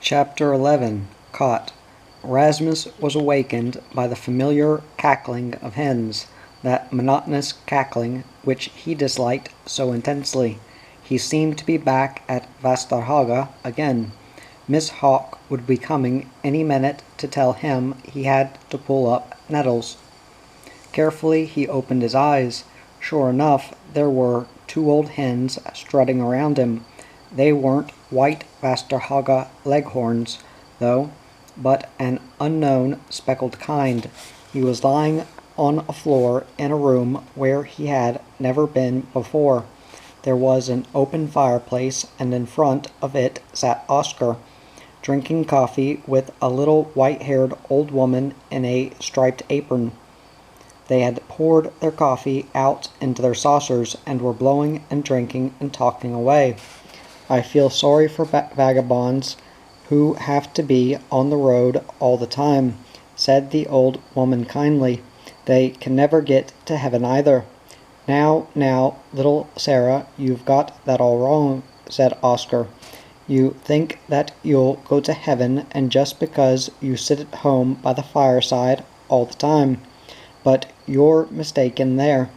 Chapter 11. Caught. Rasmus was awakened by the familiar cackling of hens, that monotonous cackling which he disliked so intensely. He seemed to be back at Vasterhaga again. Miss Hawk would be coming any minute to tell him he had to pull up nettles. Carefully he opened his eyes. Sure enough, there were two old hens strutting around him. They weren't white Vasterhaga leghorns, though, but an unknown speckled kind. He was lying on a floor in a room where he had never been before. There was an open fireplace, and in front of it sat Oscar, drinking coffee with a little white-haired old woman in a striped apron. They had poured their coffee out into their saucers and were blowing and drinking and talking away. "I feel sorry for vagabonds who have to be on the road all the time," said the old woman kindly. "They can never get to heaven either." Now, little Sarah, you've got that all wrong," said Oscar. "You think that you'll go to heaven, and just because you sit at home by the fireside all the time. But you're mistaken there."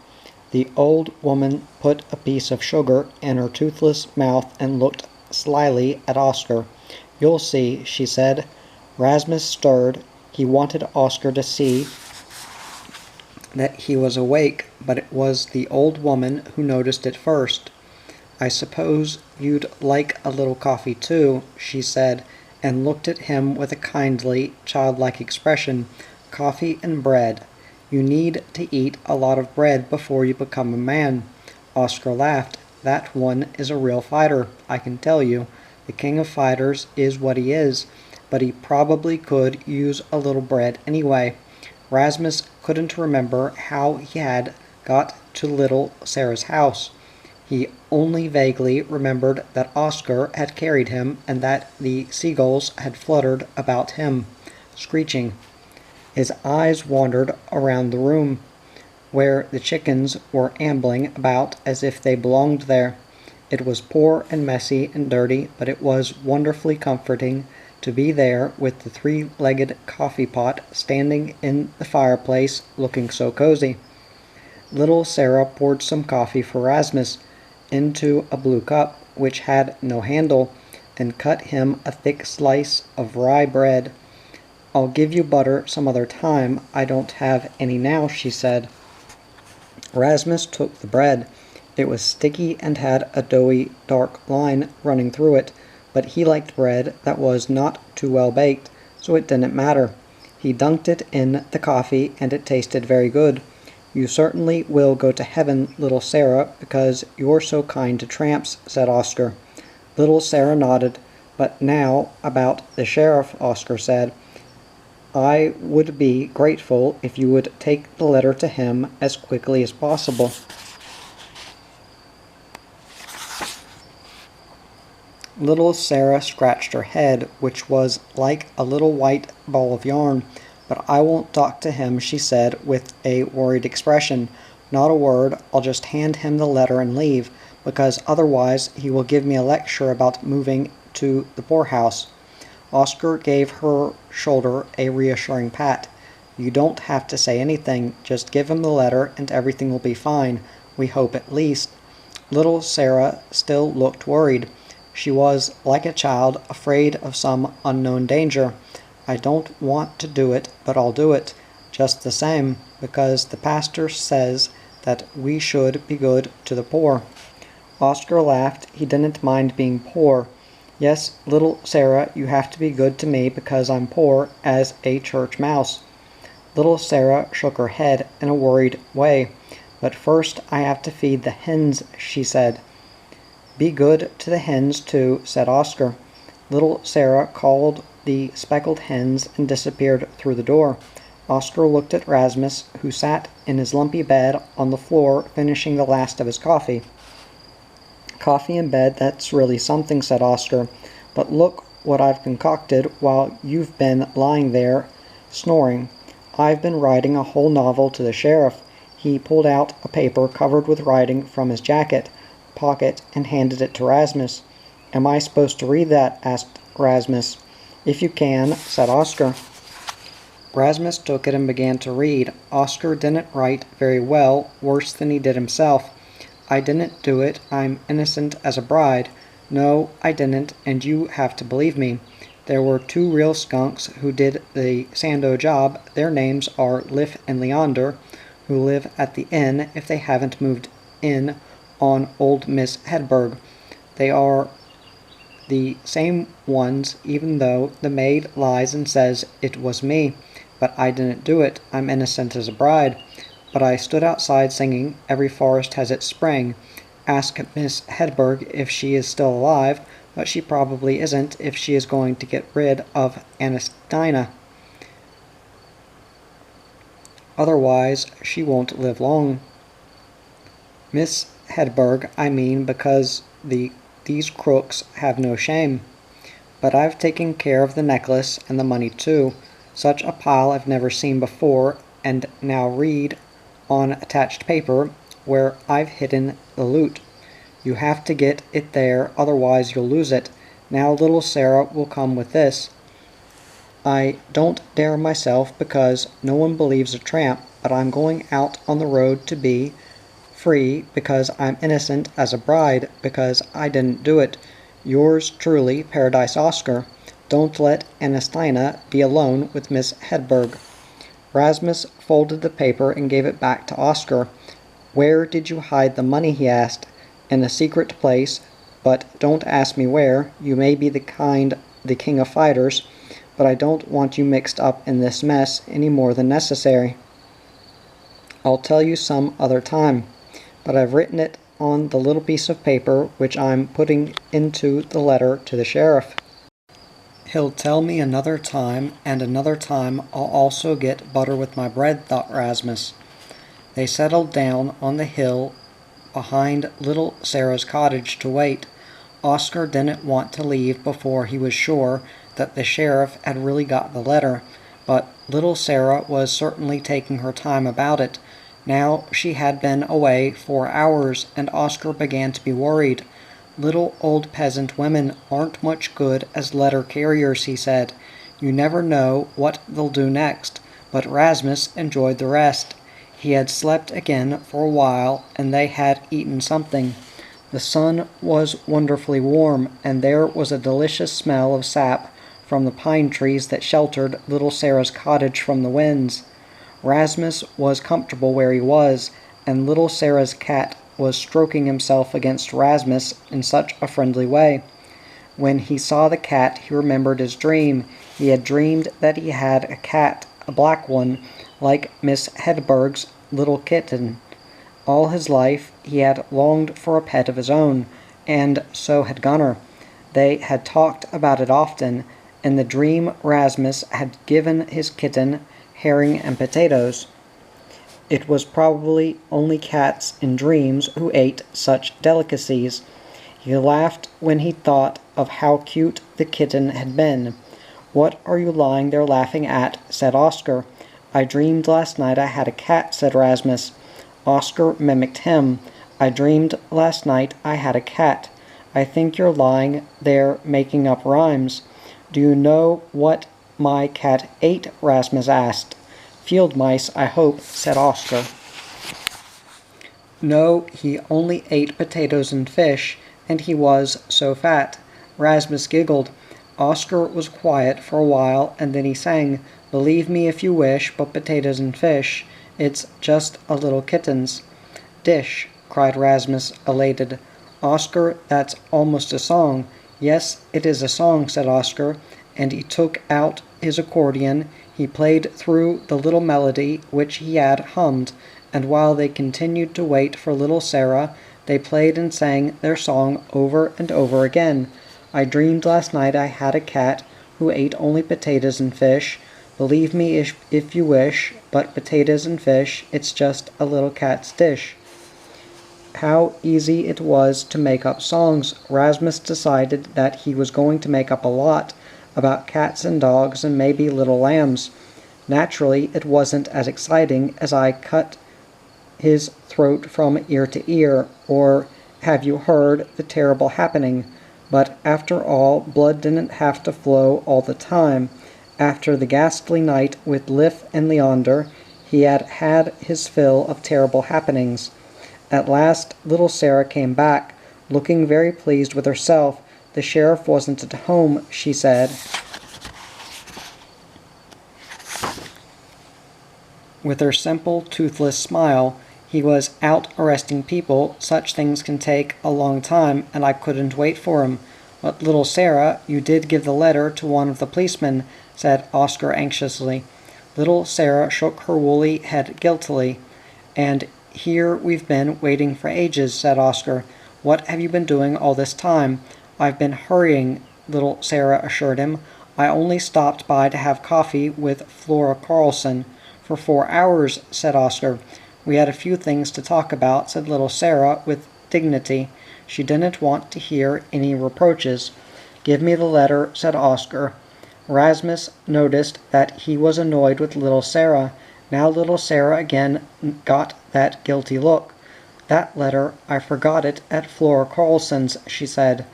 The old woman put a piece of sugar in her toothless mouth and looked slyly at Oscar. "You'll see," she said. Rasmus stirred. He wanted Oscar to see that he was awake, but it was the old woman who noticed it first. "I suppose you'd like a little coffee too," she said, and looked at him with a kindly, childlike expression. "Coffee and bread. You need to eat a lot of bread before you become a man." Oscar laughed. "That one is a real fighter, I can tell you. The king of fighters is what he is, but he probably could use a little bread anyway." Rasmus couldn't remember how he had got to little Sarah's house. He only vaguely remembered that Oscar had carried him and that the seagulls had fluttered about him, screeching. His eyes wandered around the room, where the chickens were ambling about as if they belonged there. It was poor and messy and dirty, but it was wonderfully comforting to be there with the three-legged coffee pot standing in the fireplace, looking so cozy. Little Sarah poured some coffee for Rasmus into a blue cup, which had no handle, and cut him a thick slice of rye bread. "I'll give you butter some other time. I don't have any now," she said. Rasmus took the bread. It was sticky and had a doughy, dark line running through it, but he liked bread that was not too well baked, so it didn't matter. He dunked it in the coffee, and it tasted very good. "You certainly will go to heaven, little Sarah, because you're so kind to tramps," said Oscar. Little Sarah nodded. "But now about the sheriff," Oscar said. "I would be grateful if you would take the letter to him as quickly as possible." Little Sarah scratched her head, which was like a little white ball of yarn. "But I won't talk to him," she said with a worried expression. "Not a word. I'll just hand him the letter and leave, because otherwise he will give me a lecture about moving to the poorhouse." Oscar gave her shoulder a reassuring pat. "You don't have to say anything. Just give him the letter and everything will be fine. We hope at least." Little Sarah still looked worried. She was like a child afraid of some unknown danger. "I don't want to do it, but I'll do it, just the same, because the pastor says that we should be good to the poor." Oscar laughed. He didn't mind being poor. "Yes, little Sarah, you have to be good to me because I'm poor as a church mouse." Little Sarah shook her head in a worried way. "But first I have to feed the hens," she said. "Be good to the hens too," said Oscar. Little Sarah called the speckled hens and disappeared through the door. Oscar looked at Rasmus, who sat in his lumpy bed on the floor finishing the last of his coffee. "Coffee in bed, that's really something," said Oscar. "But look what I've concocted while you've been lying there snoring. I've been writing a whole novel to the sheriff." He pulled out a paper covered with writing from his jacket pocket and handed it to Rasmus. "Am I supposed to read that?" asked Rasmus. "If you can," said Oscar. Rasmus took it and began to read. Oscar didn't write very well, worse than he did himself. "I didn't do it. I'm innocent as a bride. No, I didn't, and you have to believe me. There were 2 real skunks who did the Sando job. Their names are Liff and Leander, who live at the inn if they haven't moved in on old Miss Hedberg. They are the same ones, even though the maid lies and says it was me. But I didn't do it. I'm innocent as a bride. But I stood outside singing, 'Every forest has its spring.' Ask Miss Hedberg if she is still alive, but she probably isn't if she is going to get rid of Anestina. Otherwise, she won't live long. Miss Hedberg, I mean, because these crooks have no shame. But I've taken care of the necklace and the money too. Such a pile I've never seen before, and now read on attached paper where I've hidden the loot. You have to get it there, otherwise you'll lose it. Now little Sarah will come with this. I don't dare myself because no one believes a tramp, but I'm going out on the road to be free because I'm innocent as a bride, because I didn't do it. Yours truly, Paradise Oscar. Don't let Anestina be alone with Miss Hedberg." Rasmus folded the paper and gave it back to Oscar. "Where did you hide the money?" he asked. "In a secret place, but don't ask me where. You may be the king of fighters, but I don't want you mixed up in this mess any more than necessary. I'll tell you some other time, but I've written it on the little piece of paper which I'm putting into the letter to the sheriff. He'll tell me another time, and another time I'll also get butter with my bread," thought Rasmus. They settled down on the hill behind little Sarah's cottage to wait. Oscar didn't want to leave before he was sure that the sheriff had really got the letter, but little Sarah was certainly taking her time about it. Now she had been away 4 hours, and Oscar began to be worried. "Little old peasant women aren't much good as letter carriers," he said. "You never know what they'll do next." But Rasmus enjoyed the rest. He had slept again for a while, and they had eaten something. The sun was wonderfully warm, and there was a delicious smell of sap from the pine trees that sheltered little Sarah's cottage from the winds. Rasmus was comfortable where he was, and little Sarah's cat was stroking himself against Rasmus in such a friendly way. When he saw the cat, he remembered his dream. He had dreamed that he had a cat, a black one, like Miss Hedberg's little kitten. All his life he had longed for a pet of his own, and so had Gunnar. They had talked about it often. In the dream Rasmus had given his kitten herring and potatoes. It was probably only cats in dreams who ate such delicacies. He laughed when he thought of how cute the kitten had been. "What are you lying there laughing at?" said Oscar. "I dreamed last night I had a cat," said Rasmus. Oscar mimicked him. "I dreamed last night I had a cat. I think you're lying there making up rhymes." "Do you know what my cat ate?" Rasmus asked. "Field mice, I hope," said Oscar. "No, he only ate potatoes and fish, and he was so fat." Rasmus giggled. Oscar was quiet for a while, and then he sang, "Believe me if you wish, but potatoes and fish, it's just a little kitten's dish," cried Rasmus, elated. "Oscar, that's almost a song." "Yes, it is a song," said Oscar, and he took out his accordion. He played through the little melody which he had hummed, and while they continued to wait for little Sarah, they played and sang their song over and over again. "I dreamed last night I had a cat who ate only potatoes and fish. Believe me if you wish, but potatoes and fish, it's just a little cat's dish." How easy it was to make up songs. Rasmus decided that he was going to make up a lot about cats and dogs and maybe little lambs. Naturally, it wasn't as exciting as "I cut his throat from ear to ear," or "Have you heard the terrible happening?" But after all, blood didn't have to flow all the time. After the ghastly night with Liff and Leander, he had had his fill of terrible happenings. At last little Sarah came back, looking very pleased with herself. The sheriff wasn't at home, she said. With her simple, toothless smile, he was out arresting people. Such things can take a long time, and I couldn't wait for him. But little Sarah, you did give the letter to one of the policemen, said Oscar anxiously. Little Sarah shook her woolly head guiltily. And here we've been waiting for ages, said Oscar. What have you been doing all this time? I've been hurrying, little Sarah assured him. I only stopped by to have coffee with Flora Carlson. For 4 hours, said Oscar. We had a few things to talk about, said little Sarah with dignity. She didn't want to hear any reproaches. Give me the letter, said Oscar. Rasmus noticed that he was annoyed with little Sarah. Now little Sarah again got that guilty look. That letter, I forgot it at Flora Carlson's, she said.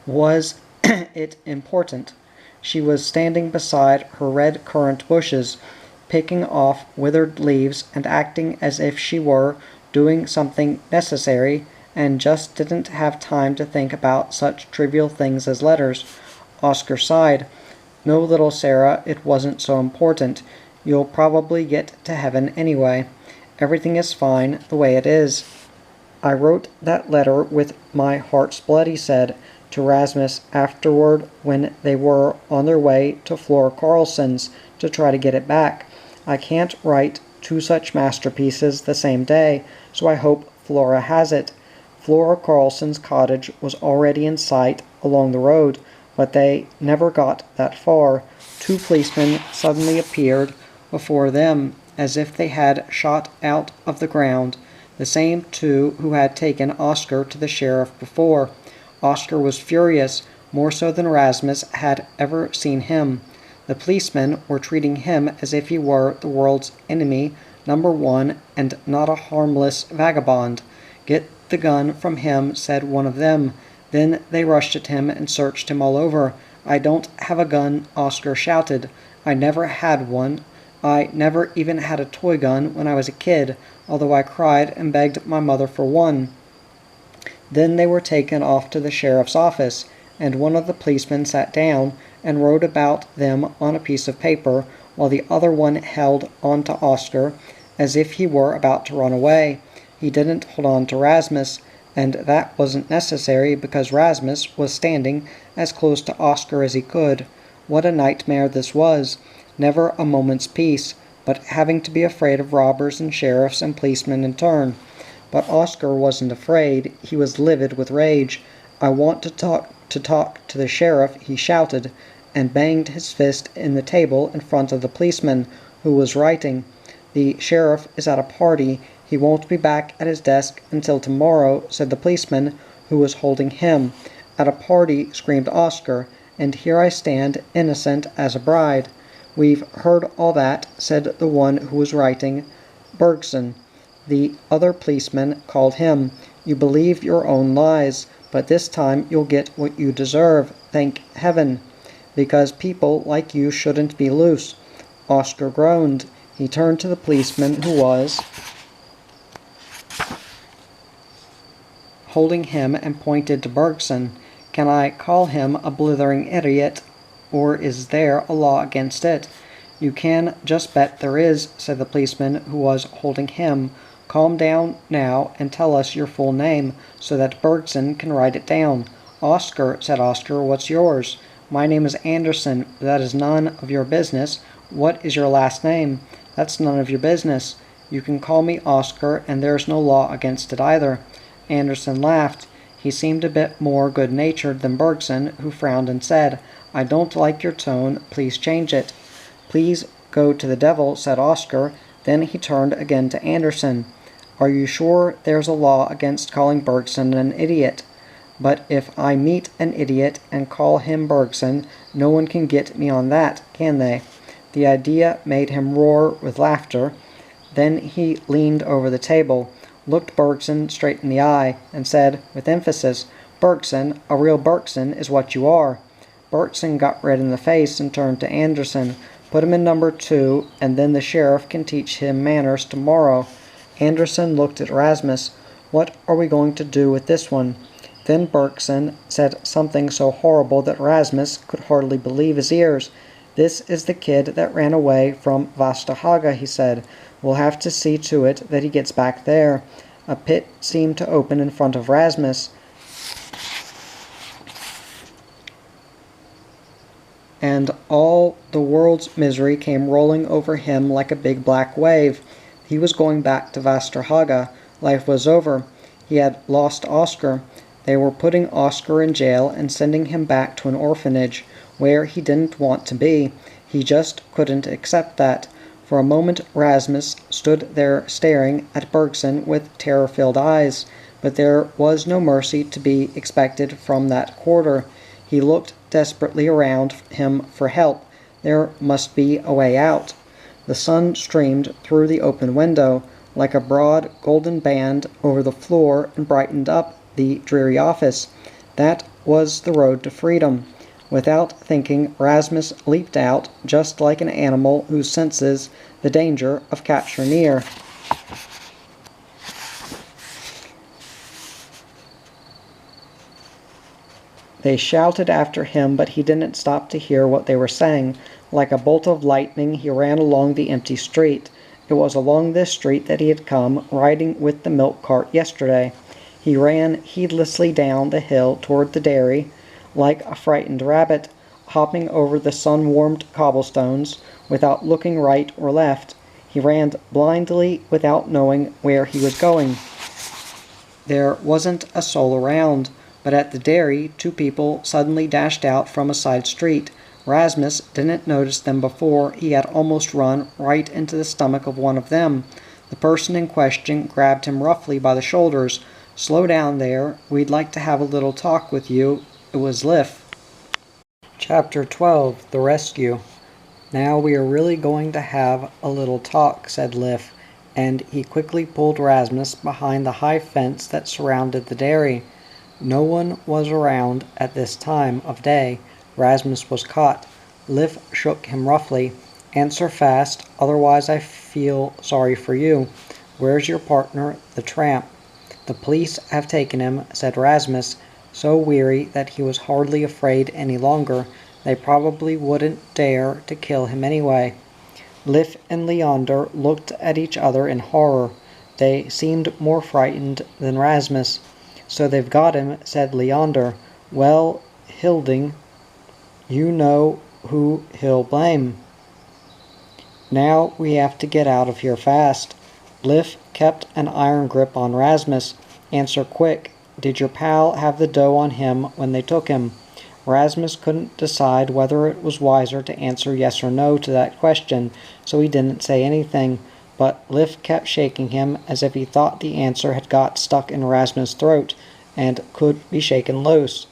Was it important? She was standing beside her red currant bushes, picking off withered leaves and acting as if she were doing something necessary and just didn't have time to think about such trivial things as letters. Oscar sighed. No, little Sarah, it wasn't so important. You'll probably get to heaven anyway. Everything is fine the way it is. I wrote that letter with my heart's blood, he said to Rasmus afterward when they were on their way to Flora Carlson's to try to get it back. I can't write two such masterpieces the same day, so I hope Flora has it. Flora Carlson's cottage was already in sight along the road, but they never got that far. Two policemen suddenly appeared before them, as if they had shot out of the ground, the same two who had taken Oscar to the sheriff before. Oscar was furious, more so than Rasmus had ever seen him. The policemen were treating him as if he were the world's enemy, number one, and not a harmless vagabond. Get the gun from him, said one of them. Then they rushed at him and searched him all over. I don't have a gun, Oscar shouted. I never had one. I never even had a toy gun when I was a kid, although I cried and begged my mother for one. Then they were taken off to the sheriff's office, and one of the policemen sat down and wrote about them on a piece of paper, while the other one held on to Oscar as if he were about to run away. He didn't hold on to Rasmus, and that wasn't necessary because Rasmus was standing as close to Oscar as he could. What a nightmare this was! Never a moment's peace, but having to be afraid of robbers and sheriffs and policemen in turn. But Oscar wasn't afraid. He was livid with rage. I want to talk to the sheriff, he shouted, and banged his fist in the table in front of the policeman, who was writing. The sheriff is at a party. He won't be back at his desk until tomorrow, said the policeman who was holding him. At a party, screamed Oscar, and here I stand, innocent as a bride. We've heard all that, said the one who was writing. Bergson. The other policeman called him. You believe your own lies, but this time you'll get what you deserve, thank heaven, because people like you shouldn't be loose. Oscar groaned. He turned to the policeman who was holding him and pointed to Bergson. Can I call him a blithering idiot, or is there a law against it? You can just bet there is, said the policeman who was holding him. Calm down now and tell us your full name so that Bergson can write it down. Oscar, said Oscar, what's yours? My name is Anderson. That is none of your business. What is your last name? That's none of your business. You can call me Oscar, and there's no law against it either. Anderson laughed. He seemed a bit more good-natured than Bergson, who frowned and said, I don't like your tone. Please change it. Please go to the devil, said Oscar. Then he turned again to Anderson. Are you sure there's a law against calling Bergson an idiot? But if I meet an idiot and call him Bergson, no one can get me on that, can they? The idea made him roar with laughter. Then he leaned over the table, looked Bergson straight in the eye, and said, with emphasis, Bergson, a real Bergson is what you are." Bergson got red in the face and turned to Anderson. "Put him in number 2, and then the sheriff can teach him manners tomorrow." Anderson looked at Rasmus. "What are we going to do with this one?" Then Bergson said something so horrible that Rasmus could hardly believe his ears. "This is the kid that ran away from Vastahaga," he said. "We'll have to see to it that he gets back there." A pit seemed to open in front of Rasmus, and all the world's misery came rolling over him like a big black wave. He was going back to Vasterhaga. Life was over. He had lost Oscar. They were putting Oscar in jail and sending him back to an orphanage, where he didn't want to be. He just couldn't accept that. For a moment Rasmus stood there staring at Bergson with terror-filled eyes, but there was no mercy to be expected from that quarter. He looked desperately around him for help. There must be a way out. The sun streamed through the open window like a broad golden band over the floor and brightened up the dreary office. That was the road to freedom. Without thinking, Rasmus leaped out, just like an animal who senses the danger of capture near. They shouted after him, but he didn't stop to hear what they were saying. Like a bolt of lightning, he ran along the empty street. It was along this street that he had come, riding with the milk cart yesterday. He ran heedlessly down the hill toward the dairy, like a frightened rabbit, hopping over the sun-warmed cobblestones without looking right or left. He ran blindly without knowing where he was going. There wasn't a soul around, but at the dairy 2 people suddenly dashed out from a side street. Rasmus didn't notice them before. He had almost run right into the stomach of one of them. The person in question grabbed him roughly by the shoulders. "Slow down there. We'd like to have a little talk with you." It was Liff. Chapter 12. The Rescue. "Now we are really going to have a little talk," said Liff, and he quickly pulled Rasmus behind the high fence that surrounded the dairy. No one was around at this time of day. Rasmus was caught. Liff shook him roughly. "Answer fast, otherwise I feel sorry for you. Where's your partner, the tramp?" "The police have taken him," said Rasmus, so weary that he was hardly afraid any longer. "They probably wouldn't dare to kill him anyway." Liff and Leander looked at each other in horror. They seemed more frightened than Rasmus. "So they've got him," said Leander. "Well, Hilding, you know who he'll blame. Now we have to get out of here fast." Liff kept an iron grip on Rasmus. "Answer quick. Did your pal have the dough on him when they took him?" Rasmus couldn't decide whether it was wiser to answer yes or no to that question, so he didn't say anything, but Liff kept shaking him as if he thought the answer had got stuck in Rasmus' throat and could be shaken loose.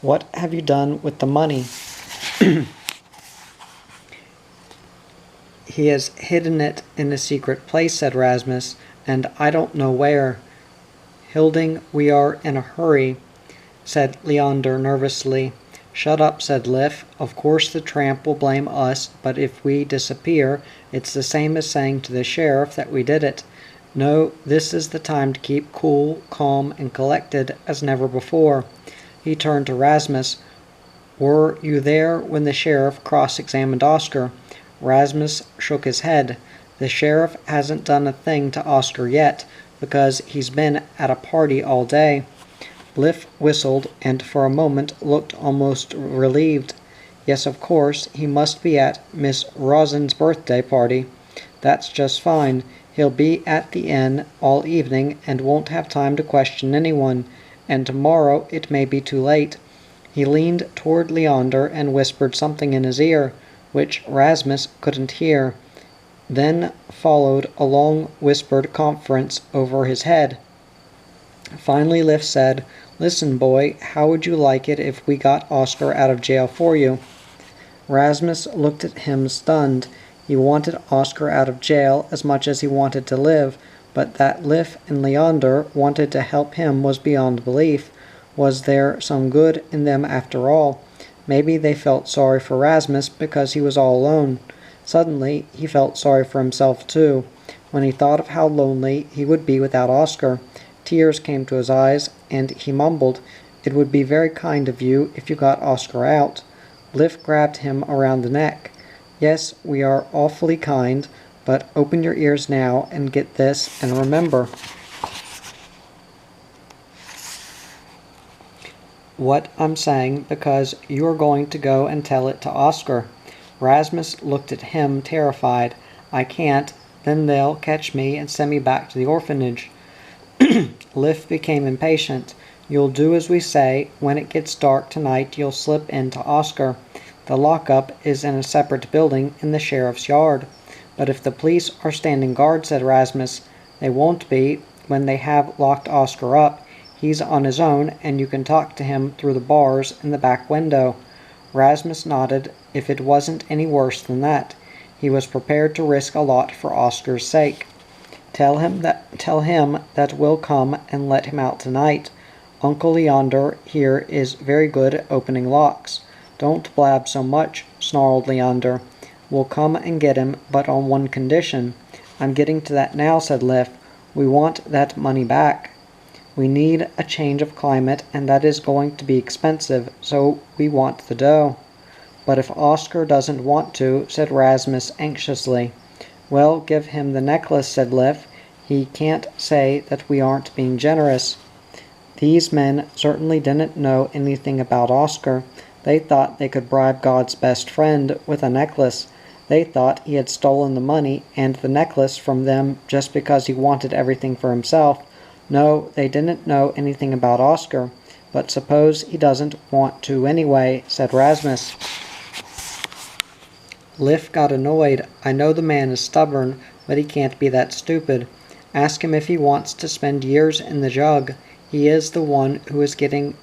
"What have you done with the money?" "He has hidden it in a secret place," said Rasmus, "and I don't know where." "Hilding, we are in a hurry," said Leander nervously. "Shut up," said Liff. "Of course the tramp will blame us, but if we disappear, it's the same as saying to the sheriff that we did it. No, this is the time to keep cool, calm, and collected as never before." He turned to Rasmus. "Were you there when the sheriff cross-examined Oscar?" Rasmus shook his head. "The sheriff hasn't done a thing to Oscar yet, because he's been at a party all day." Liff whistled, and for a moment looked almost relieved. "Yes, of course, he must be at Miss Rosin's birthday party. That's just fine. He'll be at the inn all evening and won't have time to question anyone, and tomorrow it may be too late." He leaned toward Leander and whispered something in his ear, which Rasmus couldn't hear. Then followed a long whispered conference over his head. Finally Liff said, "Listen, boy, how would you like it if we got Oscar out of jail for you?" Rasmus looked at him stunned. He wanted Oscar out of jail as much as he wanted to live, but that Liff and Leander wanted to help him was beyond belief. Was there some good in them after all? Maybe they felt sorry for Rasmus because he was all alone. Suddenly he felt sorry for himself too, when he thought of how lonely he would be without Oscar. Tears came to his eyes, and he mumbled, "It would be very kind of you if you got Oscar out." Liv grabbed him around the neck. "Yes, we are awfully kind, but open your ears now and get this, and remember what I'm saying, because you are going to go and tell it to Oscar." Rasmus looked at him, terrified. "I can't, then they'll catch me and send me back to the orphanage." Liv became impatient. "You'll do as we say. When it gets dark tonight you'll slip in to Oscar. The lockup is in a separate building in the sheriff's yard." "But if the police are standing guard," said Rasmus. "They won't be when they have locked Oscar up. He's on his own, and you can talk to him through the bars in the back window." Rasmus nodded. If it wasn't any worse than that. He was prepared to risk a lot for Oscar's sake. Tell him that we'll come and let him out tonight. Uncle Leander here is very good at opening locks." "Don't blab so much," snarled Leander. "We'll come and get him, but on one condition." "I'm getting to that now," said Liv. "We want that money back. We need a change of climate, and that is going to be expensive, so we want the dough." "But if Oscar doesn't want to," said Rasmus anxiously. "Well, give him the necklace," said Liv. "He can't say that we aren't being generous." These men certainly didn't know anything about Oscar. They thought they could bribe God's best friend with a necklace. They thought he had stolen the money and the necklace from them just because he wanted everything for himself. No, they didn't know anything about Oscar. "But suppose he doesn't want to anyway," said Rasmus. Liv got annoyed. "I know the man is stubborn, but he can't be that stupid. Ask him if he wants to spend years in the jug. He is the one who is getting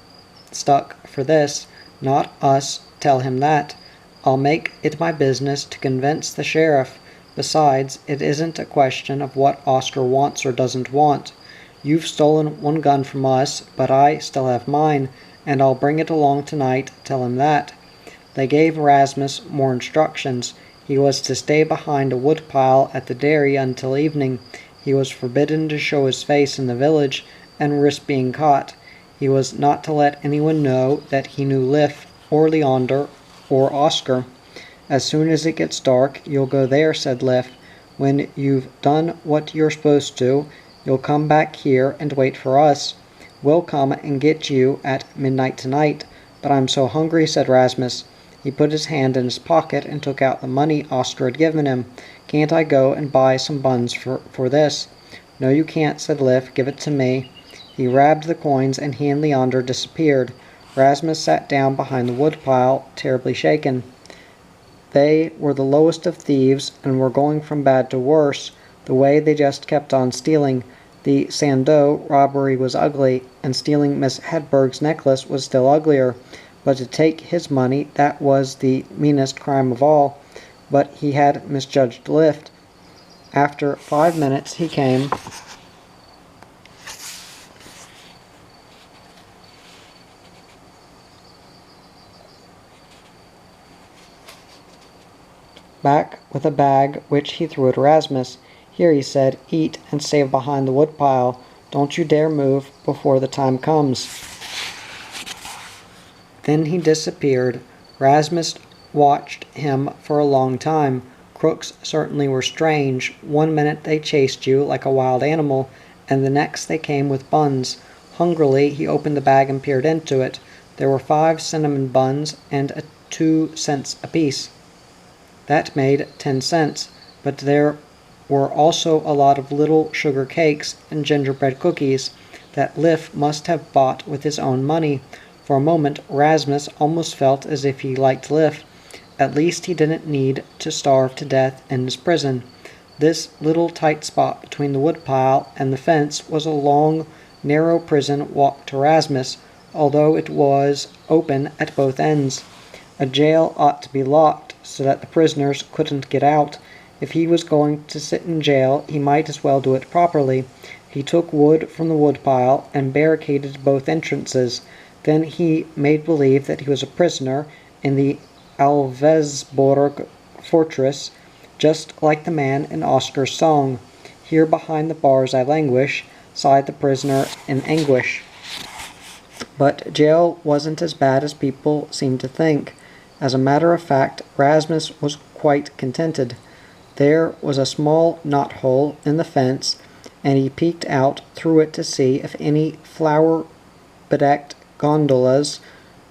stuck for this, not us. Tell him that. I'll make it my business to convince the sheriff. Besides, it isn't a question of what Oscar wants or doesn't want. You've stolen one gun from us, but I still have mine, and I'll bring it along tonight. Tell him that." They gave Rasmus more instructions. He was to stay behind a woodpile at the dairy until evening. He was forbidden to show his face in the village and risk being caught. He was not to let anyone know that he knew Liv or Leander or Oscar. "As soon as it gets dark, you'll go there," said Liv. "When you've done what you're supposed to, you'll come back here and wait for us. We'll come and get you at midnight tonight." "But I'm so hungry," said Rasmus. He put his hand in his pocket and took out the money Oscar had given him. "Can't I go and buy some buns for this?" "No, you can't," said Liv. "Give it to me." He grabbed the coins, and he and Leander disappeared. Rasmus sat down behind the woodpile, terribly shaken. They were the lowest of thieves, and were going from bad to worse, the way they just kept on stealing. The Sandeau robbery was ugly, and stealing Miss Hedberg's necklace was still uglier. But to take his money, that was the meanest crime of all. But he had misjudged Liv. After 5 minutes he came back with a bag which he threw at Rasmus. "Here," he said, "eat and stay behind the woodpile. Don't you dare move before the time comes." Then he disappeared. Rasmus watched him for a long time. Crooks certainly were strange. One minute they chased you like a wild animal, and the next they came with buns. Hungrily he opened the bag and peered into it. There were 5 cinnamon buns and 2 cents apiece. That made 10 cents, but there were also a lot of little sugar cakes and gingerbread cookies that Liv must have bought with his own money. For a moment Rasmus almost felt as if he liked Liv. At least he didn't need to starve to death in his prison. This little tight spot between the woodpile and the fence was a long, narrow prison walk to Rasmus, although it was open at both ends. A jail ought to be locked so that the prisoners couldn't get out. If he was going to sit in jail, he might as well do it properly. He took wood from the woodpile and barricaded both entrances. Then he made believe that he was a prisoner in the Alvesborg fortress, just like the man in Oscar's song. "Here behind the bars I languish," sighed the prisoner in anguish. But jail wasn't as bad as people seemed to think. As a matter of fact, Rasmus was quite contented. There was a small knot-hole in the fence, and he peeked out through it to see if any flower-bedecked gondolas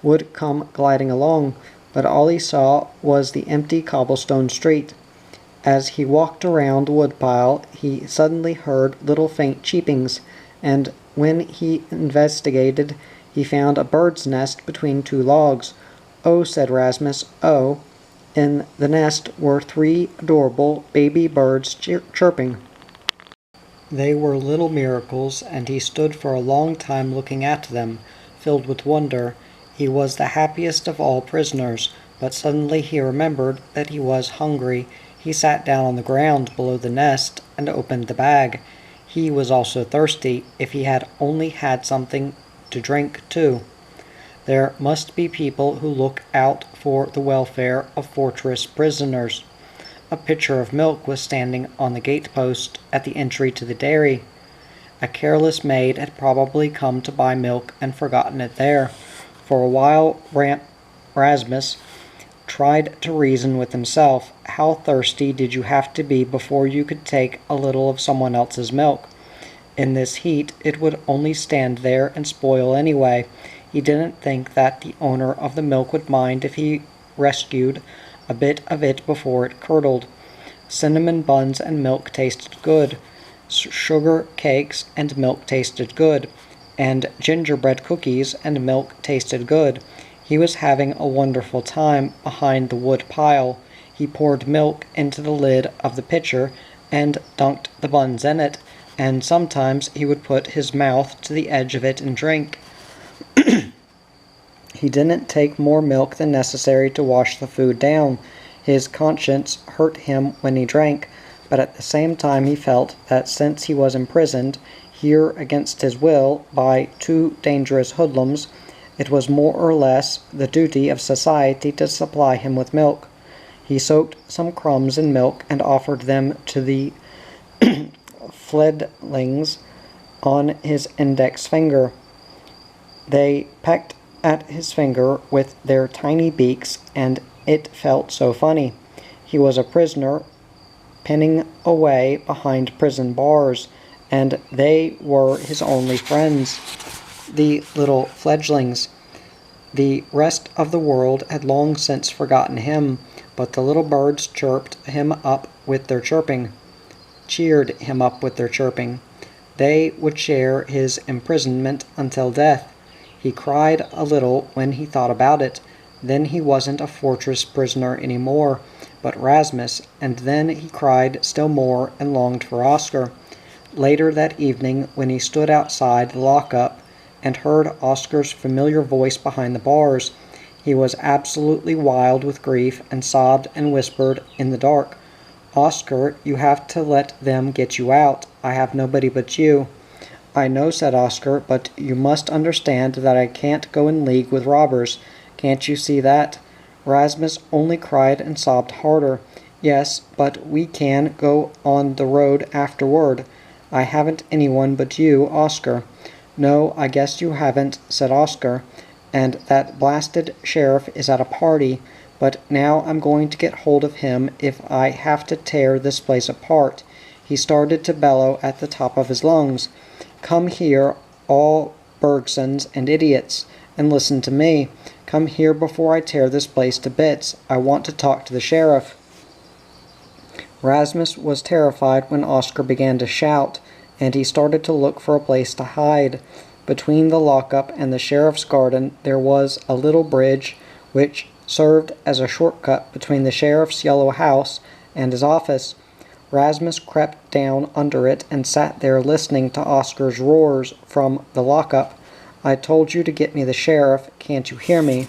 would come gliding along, but all he saw was the empty cobblestone street. As he walked around the woodpile, he suddenly heard little faint cheepings, and when he investigated, he found a bird's nest between two logs. "Oh," said Rasmus, "oh." In the nest were 3 adorable baby birds chirping. They were little miracles, and he stood for a long time looking at them, filled with wonder. He was the happiest of all prisoners, but suddenly he remembered that he was hungry. He sat down on the ground below the nest and opened the bag. He was also thirsty, if he had only had something to drink too. There must be people who look out for the welfare of fortress prisoners. A pitcher of milk was standing on the gate-post at the entry to the dairy. A careless maid had probably come to buy milk and forgotten it there. For a while Rasmus tried to reason with himself. How thirsty did you have to be before you could take a little of someone else's milk? In this heat it would only stand there and spoil anyway. He didn't think that the owner of the milk would mind if he rescued a bit of it before it curdled. Cinnamon buns and milk tasted good. Sugar cakes and milk tasted good. And gingerbread cookies and milk tasted good. He was having a wonderful time behind the wood pile. He poured milk into the lid of the pitcher and dunked the buns in it, and sometimes he would put his mouth to the edge of it and drink. He didn't take more milk than necessary to wash the food down. His conscience hurt him when he drank, but at the same time he felt that since he was imprisoned here against his will by 2 dangerous hoodlums, it was more or less the duty of society to supply him with milk. He soaked some crumbs in milk and offered them to the fledglings on his index finger. They pecked at his finger with their tiny beaks, and it felt so funny. He was a prisoner pinning away behind prison bars, and they were his only friends, the little fledglings. The rest of the world had long since forgotten him, but the little birds cheered him up with their chirping. They would share his imprisonment until death. He cried a little when he thought about it. Then he wasn't a fortress prisoner any more, but Rasmus, and then he cried still more and longed for Oscar. Later that evening, when he stood outside the lockup and heard Oscar's familiar voice behind the bars, he was absolutely wild with grief and sobbed and whispered in the dark, "Oscar, you have to let them get you out. I have nobody but you." "I know," said Oscar, "but you must understand that I can't go in league with robbers. Can't you see that?" Rasmus only cried and sobbed harder. "Yes, but we can go on the road afterward. I haven't anyone but you, Oscar." "No, I guess you haven't," said Oscar, "and that blasted sheriff is at a party, but now I'm going to get hold of him if I have to tear this place apart." He started to bellow at the top of his lungs. "Come here, all Bergsons and idiots, and listen to me. Come here before I tear this place to bits. I want to talk to the sheriff." Rasmus was terrified when Oscar began to shout, and he started to look for a place to hide. Between the lockup and the sheriff's garden there was a little bridge which served as a shortcut between the sheriff's yellow house and his office. Rasmus crept down under it and sat there listening to Oscar's roars from the lockup. "I told you to get me the sheriff. Can't you hear me?"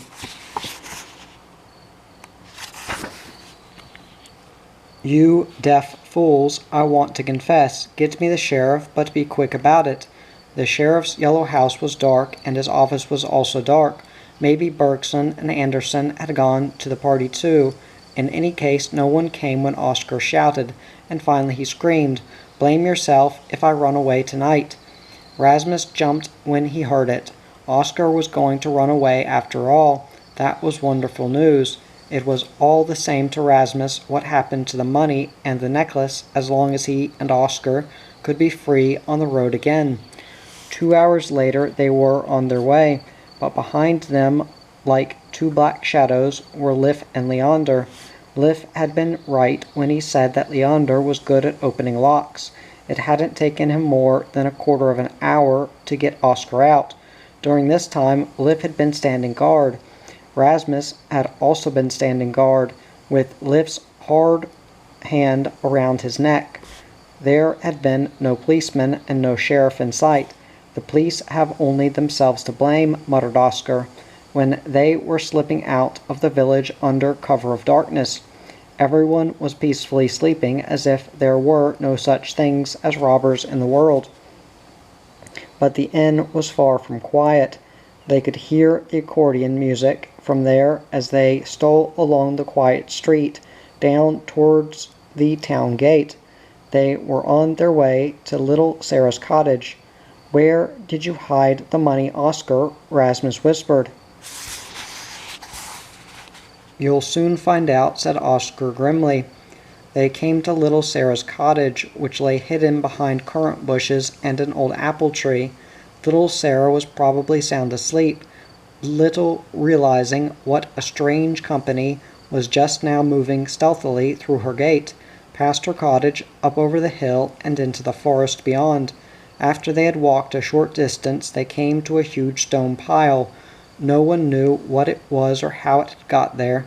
"You deaf fools, I want to confess. Get me the sheriff, but be quick about it." The sheriff's yellow house was dark, and his office was also dark. Maybe Bergson and Anderson had gone to the party too. In any case, no one came when Oscar shouted, and finally he screamed, "Blame yourself if I run away tonight." Rasmus jumped when he heard it. Oscar was going to run away after all. That was wonderful news. It was all the same to Rasmus what happened to the money and the necklace as long as he and Oscar could be free on the road again. 2 hours later they were on their way, but behind them, like two black shadows, were Liv and Leander. Liv had been right when he said that Leander was good at opening locks. It hadn't taken him more than a quarter of an hour to get Oscar out. During this time, Liv had been standing guard. Rasmus had also been standing guard, with Liv's hard hand around his neck. There had been no policeman and no sheriff in sight. "The police have only themselves to blame," muttered Oscar, when they were slipping out of the village under cover of darkness. Everyone was peacefully sleeping, as if there were no such things as robbers in the world. But the inn was far from quiet. They could hear the accordion music from there as they stole along the quiet street, down towards the town gate. They were on their way to little Sarah's cottage. "Where did you hide the money, Oscar?" Rasmus whispered. "You'll soon find out," said Oscar grimly. They came to little Sarah's cottage, which lay hidden behind currant bushes and an old apple tree. Little Sarah was probably sound asleep, little realizing what a strange company was just now moving stealthily through her gate, past her cottage, up over the hill, and into the forest beyond. After they had walked a short distance, they came to a huge stone pile. No one knew what it was or how it had got there.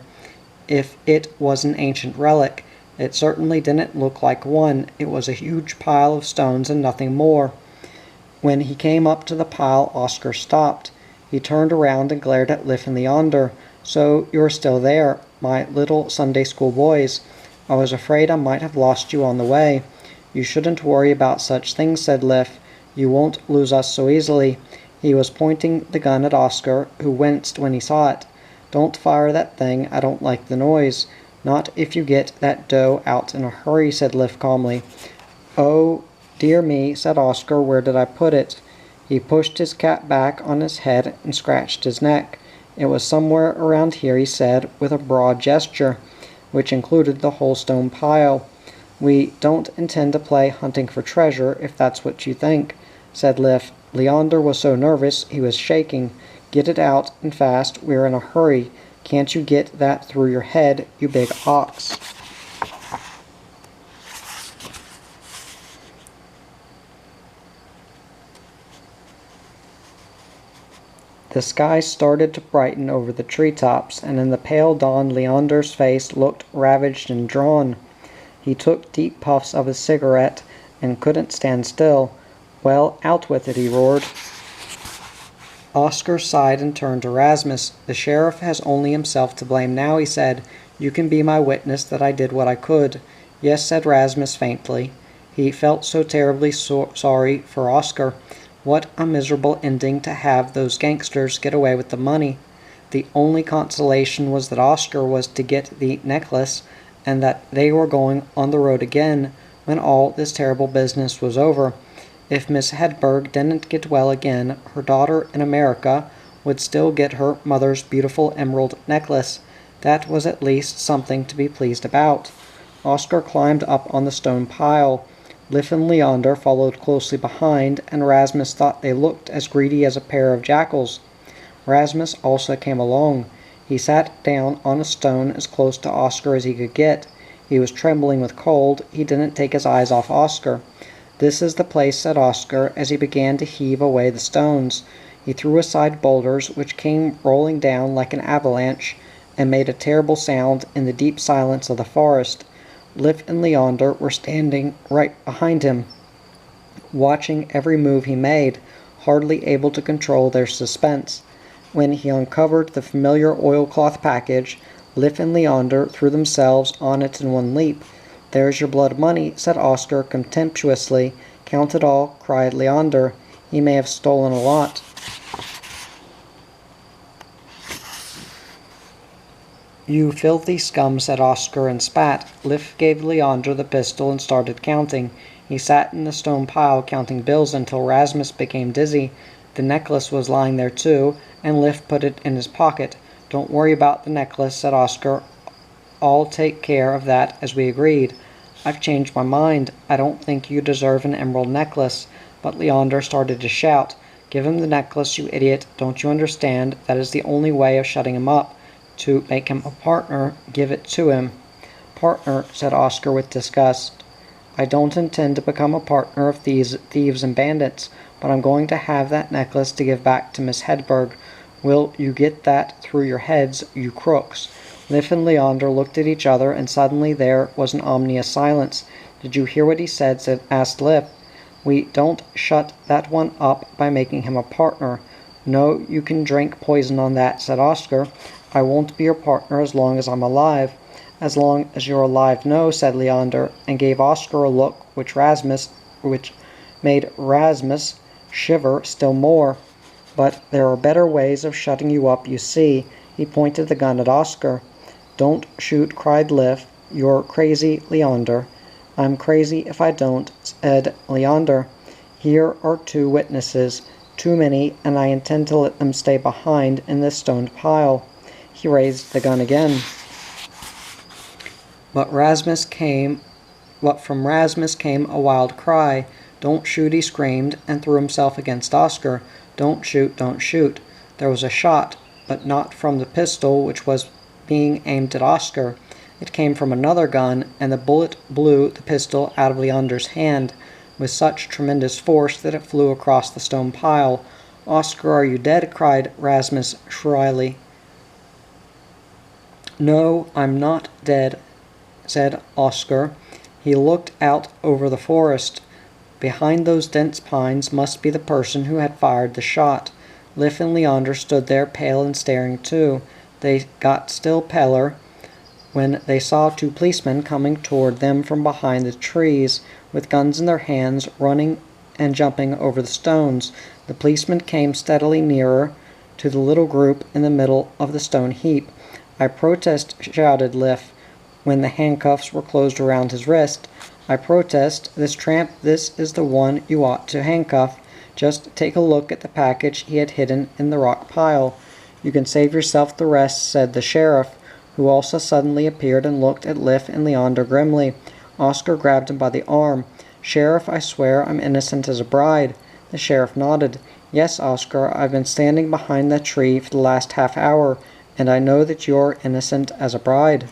If it was an ancient relic, it certainly didn't look like one. It was a huge pile of stones and nothing more. When he came up to the pile, Oscar stopped. He turned around and glared at Liv and Leander. "So you're still there, my little Sunday school boys. I was afraid I might have lost you on the way." "You shouldn't worry about such things," said Liv. "You won't lose us so easily." He was pointing the gun at Oscar, who winced when he saw it. "Don't fire that thing. I don't like the noise." "Not if you get that dough out in a hurry," said Liv calmly. "Oh, dear me," said Oscar. "Where did I put it?" He pushed his cap back on his head and scratched his neck. "It was somewhere around here," he said, with a broad gesture, which included the whole stone pile. "We don't intend to play hunting for treasure, if that's what you think," said Liv. Leander was so nervous he was shaking. "Get it out, and fast. We're in a hurry. Can't you get that through your head, you big ox?" The sky started to brighten over the treetops, and in the pale dawn Leander's face looked ravaged and drawn. He took deep puffs of his cigarette and couldn't stand still. "Well, out with it," he roared. Oscar sighed and turned to Rasmus. "The sheriff has only himself to blame now," he said. "You can be my witness that I did what I could." "Yes," said Rasmus faintly. He felt so terribly sorry for Oscar. What a miserable ending to have those gangsters get away with the money. The only consolation was that Oscar was to get the necklace, and that they were going on the road again when all this terrible business was over. If Miss Hedberg didn't get well again, her daughter in America would still get her mother's beautiful emerald necklace. That was at least something to be pleased about. Oscar climbed up on the stone pile. Liv and Leander followed closely behind, and Rasmus thought they looked as greedy as a pair of jackals. Rasmus also came along. He sat down on a stone as close to Oscar as he could get. He was trembling with cold. He didn't take his eyes off Oscar. "This is the place," said Oscar, as he began to heave away the stones. He threw aside boulders, which came rolling down like an avalanche, and made a terrible sound in the deep silence of the forest. Liv and Leander were standing right behind him, watching every move he made, hardly able to control their suspense. When he uncovered the familiar oilcloth package, Liv and Leander threw themselves on it in one leap. "There's your blood money," said Oscar contemptuously. "Count it all," cried Leander. "He may have stolen a lot." "You filthy scum," said Oscar, and spat. Liv gave Leander the pistol and started counting. He sat in the stone pile counting bills until Rasmus became dizzy. The necklace was lying there too, and Liv put it in his pocket. "Don't worry about the necklace," said Oscar. "I'll take care of that as we agreed." "I've changed my mind. I don't think you deserve an emerald necklace." But Leander started to shout. "Give him the necklace, you idiot. Don't you understand? That is the only way of shutting him up. To make him a partner, give it to him." "Partner," said Oscar with disgust. "I don't intend to become a partner of thieves and bandits, but I'm going to have that necklace to give back to Miss Hedberg. Will you get that through your heads, you crooks?" Liv and Leander looked at each other, and suddenly there was an ominous silence. "Did you hear what he said?" asked Liv. "We don't shut that one up by making him a partner." "No, you can drink poison on that," said Oscar. "I won't be your partner as long as I'm alive." "As long as you're alive, no," said Leander, and gave Oscar a look which made Rasmus shiver still more. "But there are better ways of shutting you up, you see." He pointed the gun at Oscar. "Don't shoot," cried Liv. "You're crazy, Leander." "I'm crazy if I don't," said Leander. "Here are 2 witnesses. Too many, and I intend to let them stay behind in this stone pile." He raised the gun again. But from Rasmus came a wild cry. "Don't shoot," he screamed, and threw himself against Oscar. "Don't shoot, don't shoot." There was a shot, but not from the pistol which was being aimed at Oscar. It came from another gun, and the bullet blew the pistol out of Leander's hand with such tremendous force that it flew across the stone pile. "Oscar, are you dead?" cried Rasmus shrilly. "No, I'm not dead," said Oscar. He looked out over the forest. Behind those dense pines must be the person who had fired the shot. Liv and Leander stood there pale and staring too. They got still paler when they saw 2 policemen coming toward them from behind the trees, with guns in their hands, running and jumping over the stones. The policemen came steadily nearer to the little group in the middle of the stone heap. "I protest," shouted Liv, when the handcuffs were closed around his wrist. "I protest. This tramp, this is the one you ought to handcuff. Just take a look at the package he had hidden in the rock pile." "You can save yourself the rest," said the sheriff, who also suddenly appeared and looked at Liv and Leander grimly. Oscar grabbed him by the arm. "Sheriff, I swear I'm innocent as a bride." The sheriff nodded. "Yes, Oscar, I've been standing behind that tree for the last half hour, and I know that you're innocent as a bride."